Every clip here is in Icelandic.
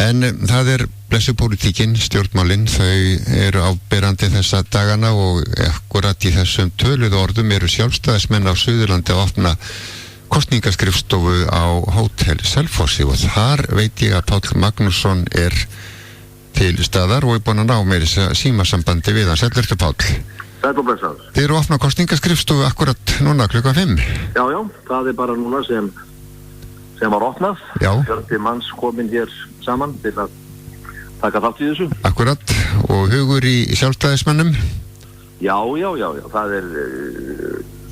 En það blessu pólitíkin, stjórnmálin, þau eru áberandi þessa dagana og akkurat í þessum töluðu orðum eru sjálfstæðismenn á Suðurlandi að opna kosningaskrifstofu á Hótel Selfossi og þar veit ég að Páll Magnússon til staðar og búinn að ná meira símasambandi við hann. Sæll ertu Páll. Sæll og blessaður. Þið eru að opna kosningaskrifstofu akkurat núna klukkan 5. Já, það bara núna sem var opnað. Já. 40 manns komin hér saman til að taka þátt í þessu. Akkurat, og hugur í sjálfstæðismennum? Já, það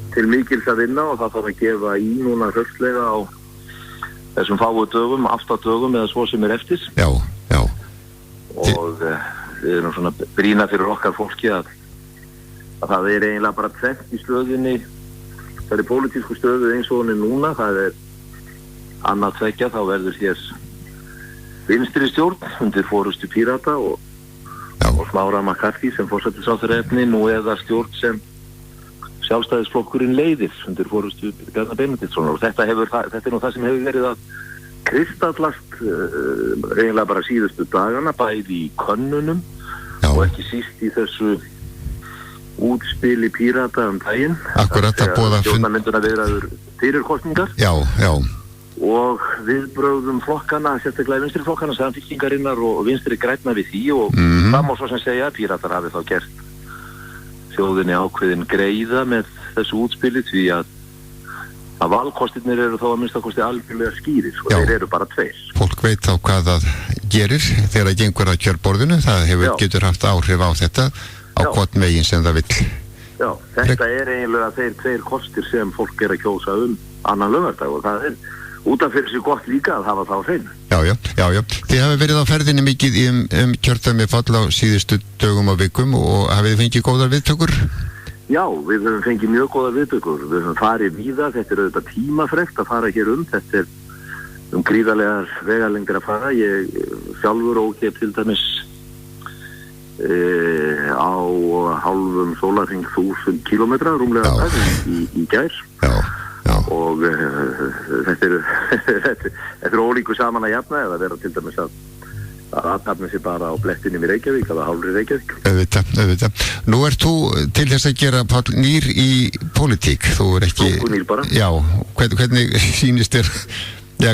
til mikils að vinna og það þarf að gefa í núna hraustlega á þessum fáu dögum, 8 dögum eða svo sem eftir. Já. Og við erum svona brýna fyrir okkar fólki að það eiginlega bara tvennt í stöðunni, það pólitísku stöðu eins og hún núna, það annað tveggja, þá verður hér vinstri stjórn undir forystu Pírata og Smára McCarthy sem forsætisráðherraefni nú eða stjórn sem sjálfstæðisflokkurinn leiðir undir forystu Bjarna Benediktssonar og þetta nú það sem hefur verið að kristallast eiginlega bara síðustu dagana bæði í könnunum og ekki síst í þessu útspili Pírata daginn. Akkurat að boða stjórnarmynduna viðræður fyrir kosningar. Já. Og viðbrögðum flokkana, sérstaklega vinstri flokkana, Samfylkingarinnar og vinstri grænna við því og það má svo sem segja að Píratar hafi þá gert þjóðinni ákveðin greiða með þessu útspili því að valkostirnir eru þá að minnstakosti algjörlega skýrir og þeir eru bara 2. Fólk veit þá hvað það gerir þegar það gengur að kjörborðinu, það getur haft áhrif á þetta á hvort megin sem það vill. Já, þetta eiginlega þeir 2 kostir sem fólk að kjósa annan laugardag og það út af fyrir sig gott líka að hafa það á hreinu. Já. Þið hafi verið á ferðinni mikið kjördæmi Fall á síðustu dögum og vikum og hafið fengið góðar viðtökur? Já, við höfum fengið mjög góðar viðtökur. Við höfum farið víða, þetta auðvitað tímafrekt að fara hér þetta gríðarlegar vegalengdir að fara. Ég sjálfur ókei til dæmis á hálfum sólarhring 1000 kilometra rúmlega í gær. Já. Og þetta ólíku saman að jafna eða vera til dæmis að aðtapna sér bara á blettinum í Reykjavík eða hálfri Reykjavík. Auðvitað. Nú þú til þess að gera Páll nýr í pólitík. Þú ekki... Nýr bara. Já, hvernig sýnist þér,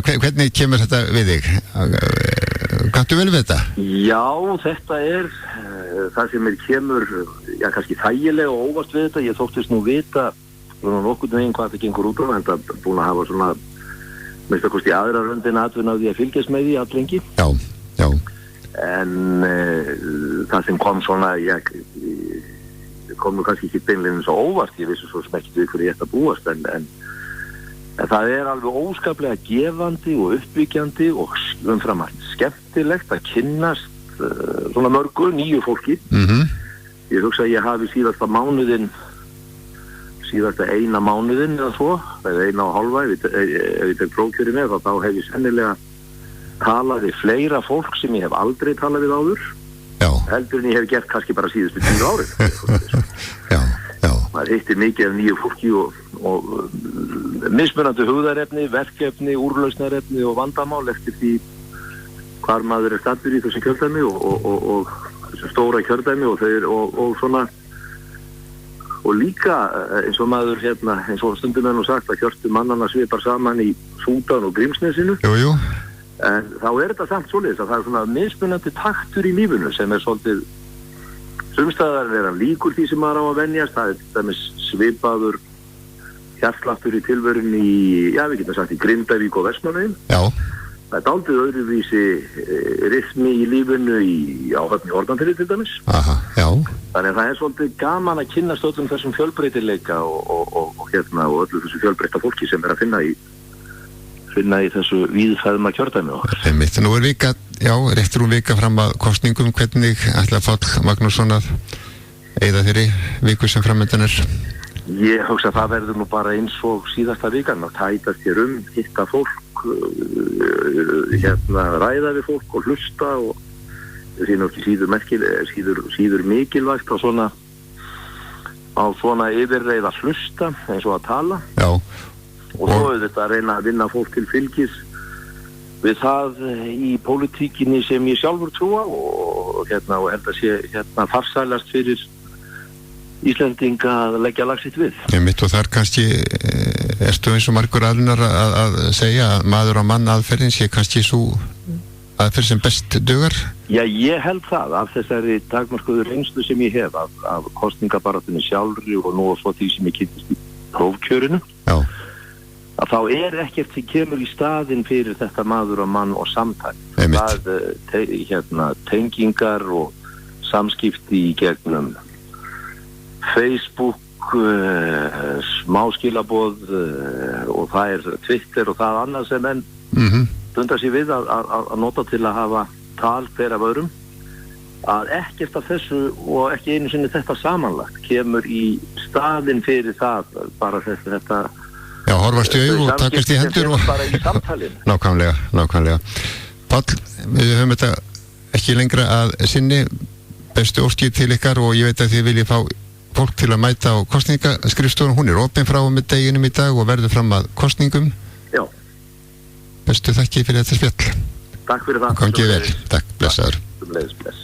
hvernig kemur þetta við þig? Kanntu vel við þetta? Já, þetta það sem kemur, kannski þægilega og óvart við þetta. Ég þóttist nú vita nokkurn veginn hvað það gengur út á en það búin að hafa svona minnstakosti aðra röndin atvinna á því að fylgjast með því allengi. Já. En það sem kom svona kom nú kannski ekki beinlega svo óvart, ég vissi svo sem ekki við fyrir þetta búast en það alveg óskaplega gefandi og uppbyggjandi og umframart skemmtilegt að kynnast svona mörgu nýju fólki. Ég hugsa að ég hafi síðasta eina mánuðin eða svo, eða 1,5 ef ég tek prófkjöri með þá hef ég sennilega talað við fleira fólk sem ég hef aldrei talað við áður heldur en ég hef gert kannski bara síðustu 10 árið. Maður hittir mikið af nýju fólki og mismunandi hugðarefni, verkefni, úrlausnarefni og vandamál eftir því hvar maður staddur í þessu kjördæmi og þessu stóra kjördæmi og svona og líka eins og maður eins og stundum nú sagt að hjörtu mannana svipar saman í Súdan og Grímsnesinu. Jú. En þá þetta samt svoleiðis að það svona mismunandi taktur í lífinu sem svolítið sumstaðar hann líkur því sem maður á að venjast. Það dæmis svipaður hjartsláttur í tilverunni við getum sagt í Grindavík og Vestmannaeyjum. Já. Það dálítið öðruvísi rytmi í lífinu á Höfn í Hornafirði til dæmis. Já. Þannig að það svolítið gaman að kynnast öllum þessum fjölbreytileika og öllu þessu fjölbreytta fólki sem að finna í þessu víðfæðma kjördæmi okkar. Einmitt. Nú vika, réttur vika fram að kosningum. Hvernig ætla Páll Magnússon að eyða þeirri viku sem framöndan Ég hugsa að það verður nú bara eins og síðasta vikan að tætast hér hitta fólk, ræða við fólk og hlusta og það sé nú ekki síður mikilvægt á svona yfirreið að hlusta eins og að tala. Já. Og svo þetta að reyna að vinna fólk til fylgis við það í pólitíkinni sem ég sjálfur trúa og held að sé farsælast fyrir Íslendinga að leggja lag sitt við. Mitt og þar kannski ertu eins og margur aðlunar að segja að maður á mann aðferðin sé kannski svo aðferð sem best dugar? Já, ég held það af þessari takmarkuðu reynslu sem ég hef af kosningabaráttunni sjálfri og nú og svo því sem ég kynntist í prófkjörinu. Já. Að þá ekkert sem kemur í staðinn fyrir þetta maður og mann og samtal. Það tengingar og samskipti í gegnum Facebook, smáskilaboð og það Twitter og það annað sem enn stundar sér við að nota til að hafa tal hver af öðrum, að ekkert af þessu og ekki einu sinni þetta samanlagt kemur í staðinn fyrir það bara þetta horfast í augu og takast í hendur og bara í samtalinu. Nákvæmlega. Páll, við höfum þetta ekki lengra að sinni, bestu óskir til ykkar og ég veit að þið viljið fá fólk til að mæta á kosningaskrifstofuna. Hún opin frá með deginum í dag og verður fram að kosningum. Já. Bestu þakki fyrir þetta spjall. Takk fyrir það. Gangið vel. Takk, blessaður. Bless.